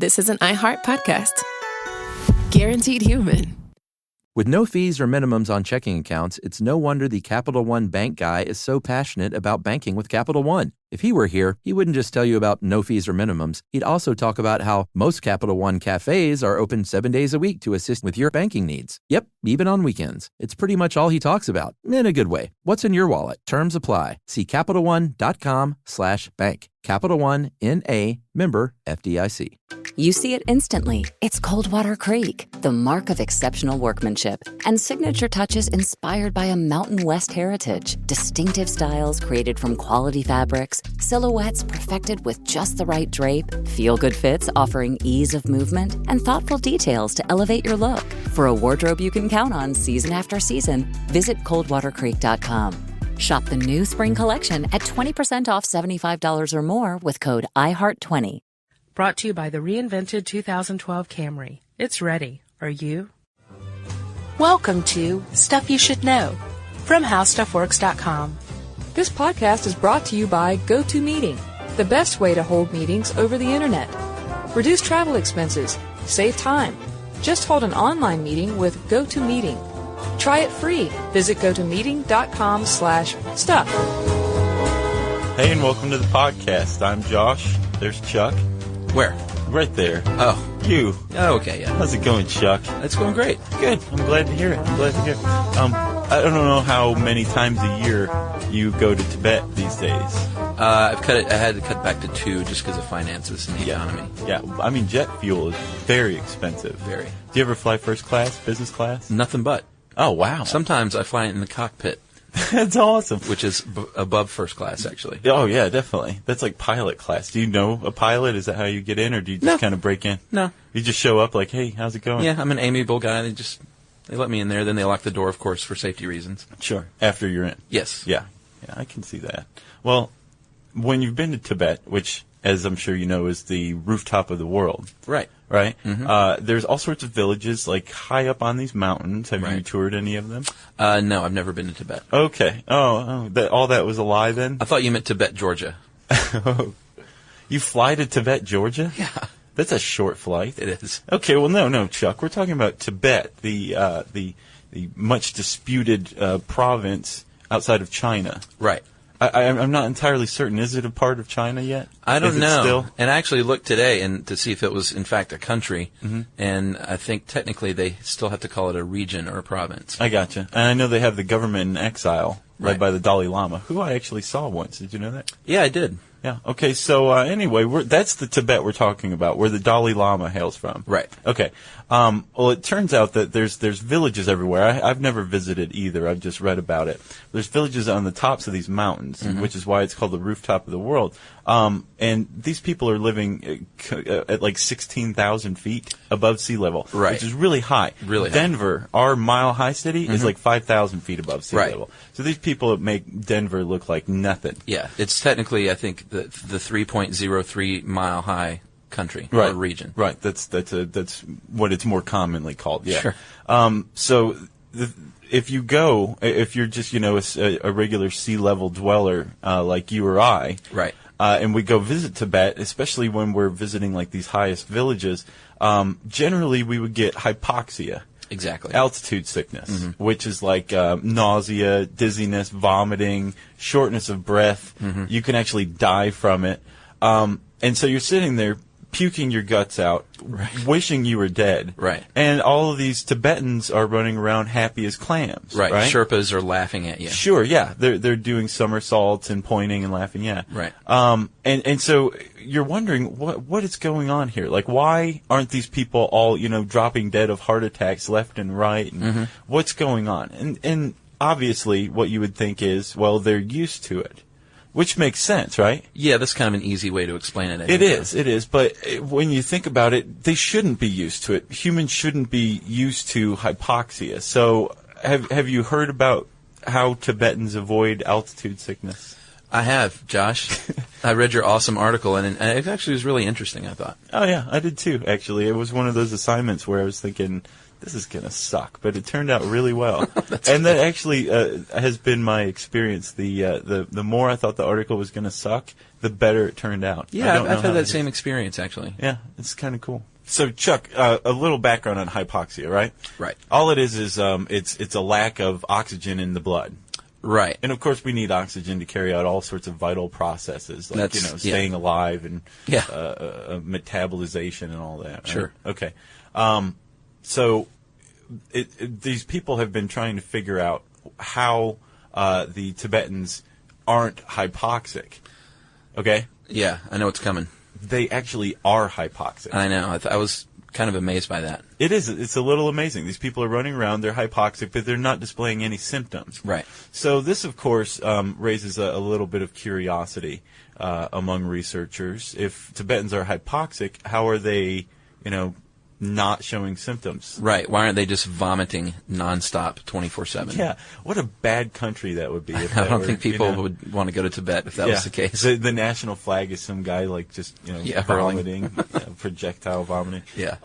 this is an iHeart podcast. Guaranteed human. With no fees or minimums on checking accounts, it's no wonder the Capital One bank guy is so passionate about banking with Capital One. If he were here, he wouldn't just tell you about no fees or minimums. He'd also talk about how most Capital One cafes are open 7 days a week to assist with your banking needs. Yep, even on weekends. It's pretty much all he talks about, in a good way. What's in your wallet? Terms apply. See CapitalOne.com/bank. Capital One, N.A., member FDIC. You see it instantly. It's Coldwater Creek, the mark of exceptional workmanship and signature touches inspired by a Mountain West heritage. Distinctive styles created from quality fabrics, silhouettes perfected with just the right drape, feel-good fits offering ease of movement, and thoughtful details to elevate your look. For a wardrobe you can count on season after season, visit coldwatercreek.com. Shop the new spring collection at 20% off $75 or more with code IHEART20. Brought to you by the reinvented 2012 Camry. It's ready. Are you? Welcome to Stuff You Should Know from HowStuffWorks.com. This podcast is brought to you by GoToMeeting, the best way to hold meetings over the internet. Reduce travel expenses. Save time. Just hold an online meeting with GoToMeeting. Try it free. Visit gotomeeting.com/stuff. Hey, and welcome to the podcast. I'm Josh. There's Chuck. Where? Right there. Oh. You. Oh, okay, yeah. How's it going, Chuck? It's going great. Good. I'm glad to hear it. I don't know how many times a year you go to Tibet these days. I had to cut back to 2 just because of finances and the economy. Yeah, I mean, jet fuel is very expensive. Very. Do you ever fly first class, business class? Nothing but. Oh, wow. Sometimes I fly in the cockpit. That's awesome. Which is above first class, actually. Oh, yeah, definitely. That's like pilot class. Do you know a pilot? Is that how you get in, or do you just kind of break in? No. You just show up like, hey, how's it going? Yeah, I'm an amiable guy. They let me in there. Then they lock the door, of course, for safety reasons. Sure. After you're in. Yes. Yeah, I can see that. Well, when you've been to Tibet, which, as I'm sure you know, is the rooftop of the world. Right. Right? Mm-hmm. There's all sorts of villages, like, high up on these mountains. Have you toured any of them? No, I've never been to Tibet. Okay. All that was a lie, then? I thought you meant Tibet, Georgia. You fly to Tibet, Georgia? Yeah. That's a short flight. It is. Okay, well, no, Chuck. We're talking about Tibet, the much disputed province outside of China. Right. I'm not entirely certain. Is it a part of China yet? I don't know. Still? And I actually looked today to see if it was, in fact, a country. Mm-hmm. And I think technically they still have to call it a region or a province. I gotcha. And I know they have the government in exile, led by the Dalai Lama, who I actually saw once. Did you know that? Yeah, I did. Yeah. Okay. So anyway, that's the Tibet we're talking about, where the Dalai Lama hails from. Right. Okay. Well, it turns out that there's villages everywhere. I've never visited either. I've just read about it. There's villages on the tops of these mountains, which is why it's called the rooftop of the world. And these people are living at like 16,000 feet above sea level, which is really high. Really high. Denver, our mile-high city, is like 5,000 feet above sea level. So these people make Denver look like nothing. Yeah, it's technically, I think, the 3.03 mile high country or region. Right. That's what it's more commonly called. Yeah. Sure. So if you're just a regular sea level dweller like you or I, right. And we go visit Tibet, especially when we're visiting like these highest villages, generally we would get hypoxia. Exactly. Altitude sickness, which is like nausea, dizziness, vomiting, shortness of breath. You can actually die from it. And so you're sitting there puking your guts out, wishing you were dead. Right. And all of these Tibetans are running around happy as clams. Right. Sherpas are laughing at you. Sure, yeah. They're doing somersaults and pointing and laughing, yeah. Right. And so you're wondering what is going on here? Like, why aren't these people all, dropping dead of heart attacks left and right? And what's going on? And obviously what you would think is, well, they're used to it. Which makes sense, right? Yeah, that's kind of an easy way to explain it. It is. But when you think about it, they shouldn't be used to it. Humans shouldn't be used to hypoxia. So have you heard about how Tibetans avoid altitude sickness? I have, Josh. I read your awesome article, and it actually was really interesting, I thought. Oh, yeah, I did too, actually. It was one of those assignments where I was thinking, this is going to suck, but it turned out really well. And that actually has been my experience. The more I thought the article was going to suck, the better it turned out. Yeah, I've had that same experience, actually. Yeah, it's kind of cool. So, Chuck, a little background on hypoxia, right? Right. All it is it's a lack of oxygen in the blood. Right. And, of course, we need oxygen to carry out all sorts of vital processes, like, staying alive and metabolization and all that. Right? Sure. Okay. So these people have been trying to figure out how the Tibetans aren't hypoxic. Okay? Yeah, I know it's coming. They actually are hypoxic. I know. I was kind of amazed by that. It is. It's a little amazing. These people are running around, they're hypoxic, but they're not displaying any symptoms. Right. So this, of course, raises a little bit of curiosity among researchers. If Tibetans are hypoxic, how are they, not showing symptoms? Right. Why aren't they just vomiting nonstop 24/7? Yeah. What a bad country that would be. If I don't think people would want to go to Tibet if that was the case. The national flag is some guy just vomiting, projectile vomiting. Yeah.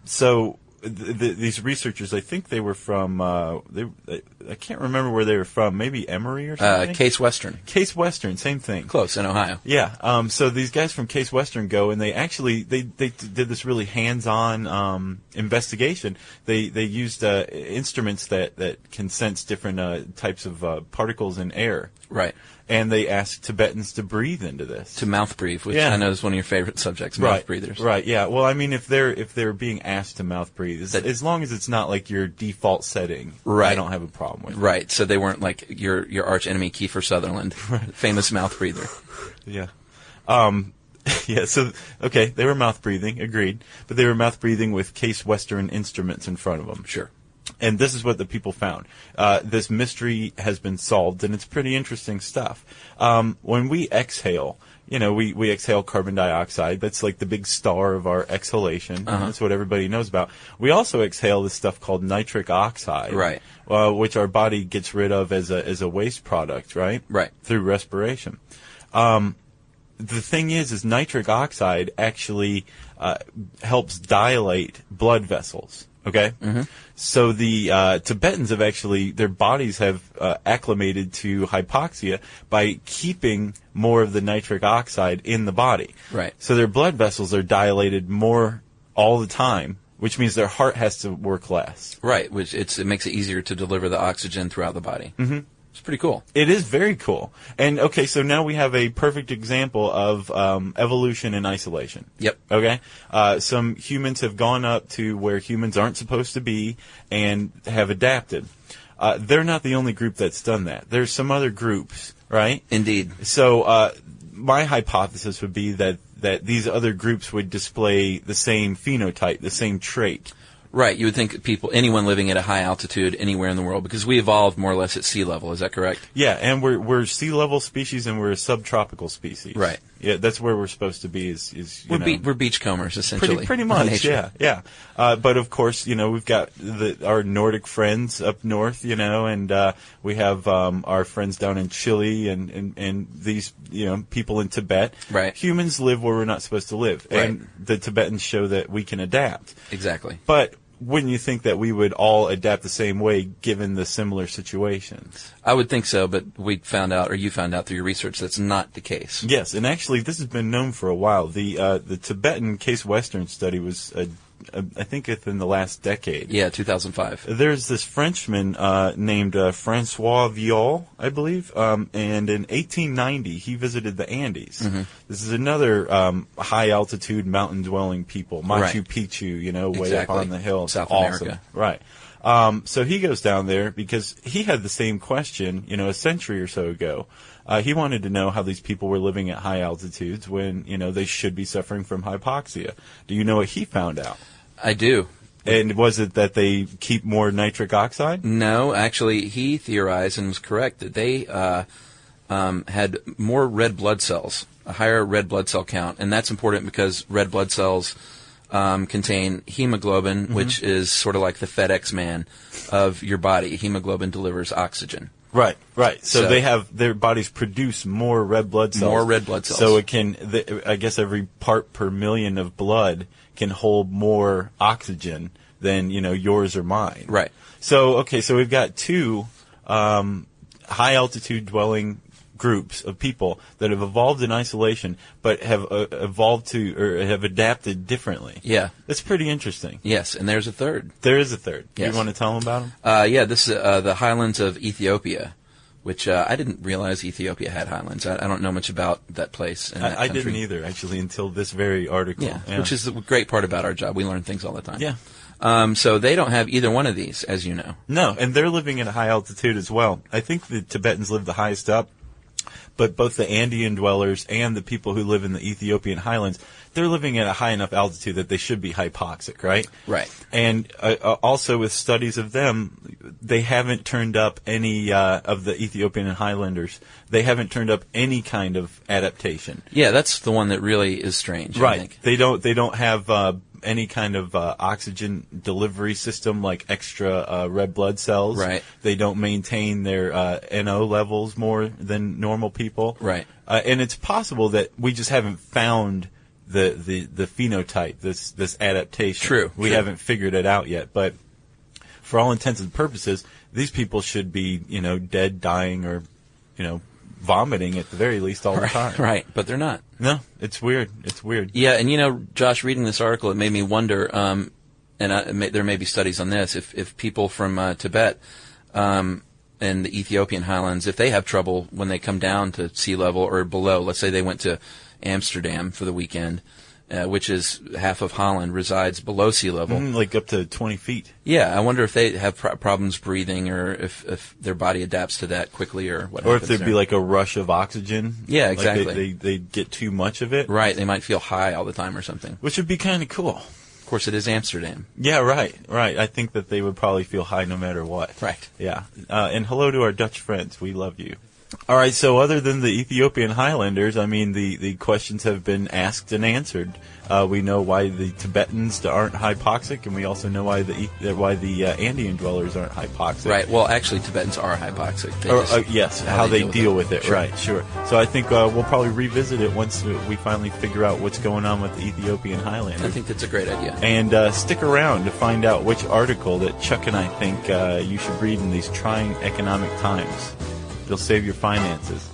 So these researchers, I think they were from. I can't remember where they were from. Maybe Emory or something. Case Western. Case Western, same thing. Close in Ohio. Yeah. So these guys from Case Western go and they actually they did this really hands-on investigation. They used instruments that can sense different types of particles in air. Right. And they asked Tibetans to breathe into this. To mouth breathe, which I know is one of your favorite subjects, mouth breathers. Right, yeah. Well, I mean, if they're being asked to mouth breathe, as long as it's not like your default setting, right. I don't have a problem with it. Right, so they weren't like your arch enemy Kiefer Sutherland, famous mouth breather. Yeah. Yeah, so, okay, they were mouth breathing, agreed. But they were mouth breathing with Case Western instruments in front of them. Sure. And this is what the people found. This mystery has been solved, and it's pretty interesting stuff. When we exhale, we exhale carbon dioxide. That's like the big star of our exhalation. Uh-huh. That's what everybody knows about. We also exhale this stuff called nitric oxide, right? Which our body gets rid of as a waste product, right? Right. Through respiration. The thing is nitric oxide actually helps dilate blood vessels. Okay? Mm-hmm. So the Tibetans have actually, their bodies have acclimated to hypoxia by keeping more of the nitric oxide in the body. Right. So their blood vessels are dilated more all the time, which means their heart has to work less. Right, which it makes it easier to deliver the oxygen throughout the body. Mm-hmm. It's pretty cool. It is very cool. And, okay, so now we have a perfect example of evolution in isolation. Yep. Okay? Some humans have gone up to where humans aren't supposed to be and have adapted. They're not the only group that's done that. There's some other groups, right? Indeed. So my hypothesis would be that these other groups would display the same phenotype, the same trait. Right, you would think anyone living at a high altitude anywhere in the world, because we evolved more or less at sea level. Is that correct? Yeah, and we're sea level species and we're a subtropical species. Right. Yeah, that's where we're supposed to be. We're beachcombers essentially. Pretty much. Yeah. But of course, we've got our Nordic friends up north, and we have our friends down in Chile and these people in Tibet. Right. Humans live where we're not supposed to live, right. And the Tibetans show that we can adapt. Exactly. But wouldn't you think that we would all adapt the same way given the similar situations? I would think so, but you found out through your research that's not the case. Yes, and actually this has been known for a while. The Tibetan Case Western study was, I think, within the last decade. Yeah, 2005. There's this Frenchman named Francois Viol, I believe, and in 1890 he visited the Andes. Mm-hmm. This is another high-altitude, mountain-dwelling people, Machu right. Picchu, way up on the hill. South awesome. America. Right. So he goes down there because he had the same question, a century or so ago. He wanted to know how these people were living at high altitudes when, they should be suffering from hypoxia. Do you know what he found out? I do. And was it that they keep more nitric oxide? No, actually, he theorized and was correct that they had more red blood cells, a higher red blood cell count, and that's important because red blood cells contain hemoglobin, mm-hmm. which is sort of like the FedEx man of your body. Hemoglobin delivers oxygen. Right. So their bodies produce more red blood cells. More red blood cells. So it can, I guess every part per million of blood can hold more oxygen than, yours or mine. Right. So we've got two high altitude dwelling groups of people that have evolved in isolation, but have have adapted differently. Yeah. That's pretty interesting. Yes, and there's a third. There is a third. Yes. You want to tell them about them? Yeah, this is the highlands of Ethiopia, which I didn't realize Ethiopia had highlands. I don't know much about that place. I didn't either, actually, until this very article. Yeah, which is the great part about our job. We learn things all the time. Yeah. So they don't have either one of these, as you know. No, and they're living at a high altitude as well. I think the Tibetans live the highest up, but both the Andean dwellers and the people who live in the Ethiopian highlands, they're living at a high enough altitude that they should be hypoxic, right? Right. And also with studies of them, they haven't turned up any of the Ethiopian Highlanders. They haven't turned up any kind of adaptation. Yeah, that's the one that really is strange. Right. I think. They don't have any kind of oxygen delivery system like extra red blood cells. Right. They don't maintain their NO levels more than normal people. Right. And it's possible that we just haven't found the phenotype, this adaptation. True. We haven't figured it out yet. But for all intents and purposes, these people should be, dead, dying, or, vomiting at the very least all the time. Right, but they're not. No, it's weird. It's weird. Yeah, and Josh, reading this article, it made me wonder, there may be studies on this, if people from Tibet and the Ethiopian highlands, if they have trouble when they come down to sea level or below, let's say they went to Amsterdam for the weekend, which is half of Holland, resides below sea level. Like up to 20 feet. Yeah, I wonder if they have problems breathing, or if their body adapts to that quickly, or what. Or if there'd be like a rush of oxygen. Yeah, exactly. Like they get too much of it. Right, they might feel high all the time or something. Which would be kind of cool. Of course, it is Amsterdam. Yeah, right. I think that they would probably feel high no matter what. Right. Yeah. And hello to our Dutch friends. We love you. All right, so other than the Ethiopian Highlanders, I mean, the questions have been asked and answered. We know why the Tibetans aren't hypoxic, and we also know why the Andean dwellers aren't hypoxic. Right. Well, actually, Tibetans are hypoxic. Yes, how they deal with it. Sure. Right, sure. So I think we'll probably revisit it once we finally figure out what's going on with the Ethiopian Highlanders. I think that's a great idea. And stick around to find out which article that Chuck and I think you should read in these trying economic times. It'll save your finances.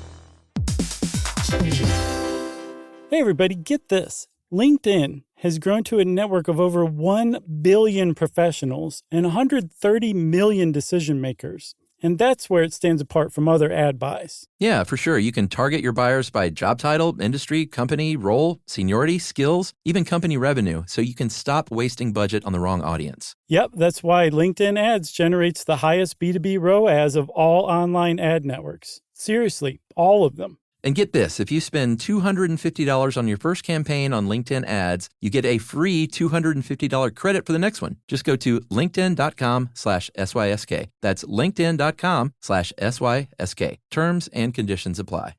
Hey everybody, get this. LinkedIn has grown to a network of over 1 billion professionals and 130 million decision makers. And that's where it stands apart from other ad buys. Yeah, for sure. You can target your buyers by job title, industry, company, role, seniority, skills, even company revenue, so you can stop wasting budget on the wrong audience. Yep, that's why LinkedIn Ads generates the highest B2B ROAS of all online ad networks. Seriously, all of them. And get this, if you spend $250 on your first campaign on LinkedIn Ads, you get a free $250 credit for the next one. Just go to linkedin.com/SYSK. That's linkedin.com/SYSK. Terms and conditions apply.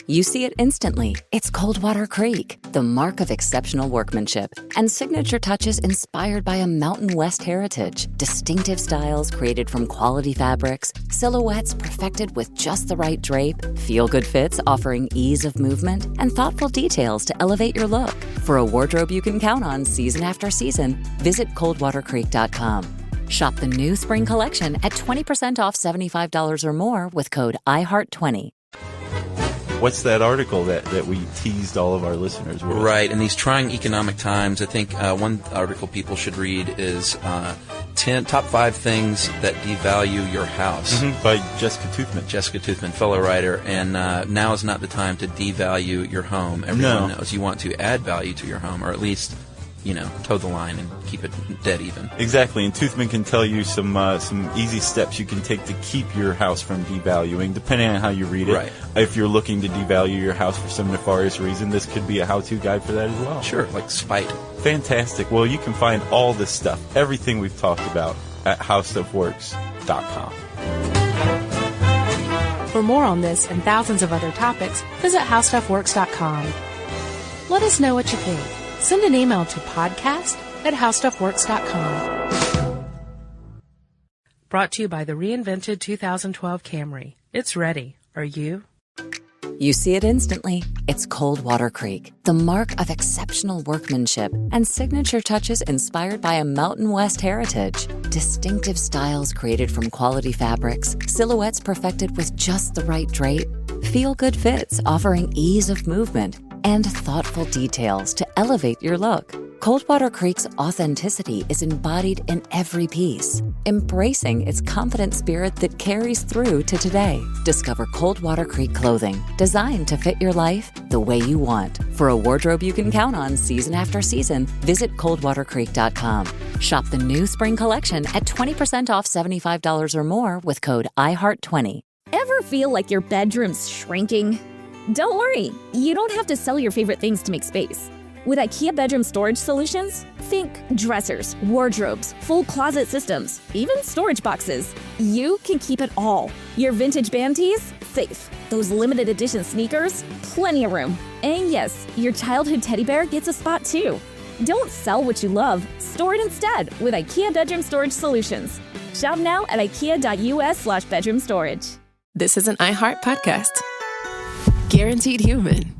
You see it instantly. It's Coldwater Creek, the mark of exceptional workmanship and signature touches inspired by a Mountain West heritage. Distinctive styles created from quality fabrics, silhouettes perfected with just the right drape, feel-good fits offering ease of movement, and thoughtful details to elevate your look. For a wardrobe you can count on season after season, visit coldwatercreek.com. Shop the new spring collection at 20% off $75 or more with code IHEART20. What's that article that we teased all of our listeners with? Right. In these trying economic times, I think one article people should read is 10 top 5 things that devalue your house. By Jessica Toothman. Jessica Toothman, fellow writer. And now is not the time to devalue your home. Everyone knows you want to add value to your home, or at least, toe the line and keep it dead even. Exactly, and Toothman can tell you some easy steps you can take to keep your house from devaluing, depending on how you read it. Right. If you're looking to devalue your house for some nefarious reason, this could be a how-to guide for that as well. Sure, like spite. Fantastic. Well, you can find all this stuff, everything we've talked about, at HowStuffWorks.com. For more on this and thousands of other topics, visit HowStuffWorks.com. Let us know what you think. Send an email to podcast@HowStuffWorks.com. Brought to you by the reinvented 2012 Camry. It's ready. Are you? You see it instantly. It's Coldwater Creek, the mark of exceptional workmanship and signature touches inspired by a Mountain West heritage. Distinctive styles created from quality fabrics, silhouettes perfected with just the right drape, feel-good fits offering ease of movement, and thoughtful details to elevate your look. Coldwater Creek's authenticity is embodied in every piece, embracing its confident spirit that carries through to today. Discover Coldwater Creek clothing, designed to fit your life the way you want. For a wardrobe you can count on season after season, visit coldwatercreek.com. Shop the new spring collection at 20% off $75 or more with code IHEART20. Ever feel like your bedroom's shrinking? Don't worry, you don't have to sell your favorite things to make space. With IKEA Bedroom Storage Solutions, think dressers, wardrobes, full closet systems, even storage boxes. You can keep it all. Your vintage band tees? Safe. Those limited edition sneakers? Plenty of room. And yes, your childhood teddy bear gets a spot too. Don't sell what you love. Store it instead with IKEA Bedroom Storage Solutions. Shop now at ikea.us/bedroom storage. This is an iHeart podcast. Guaranteed human.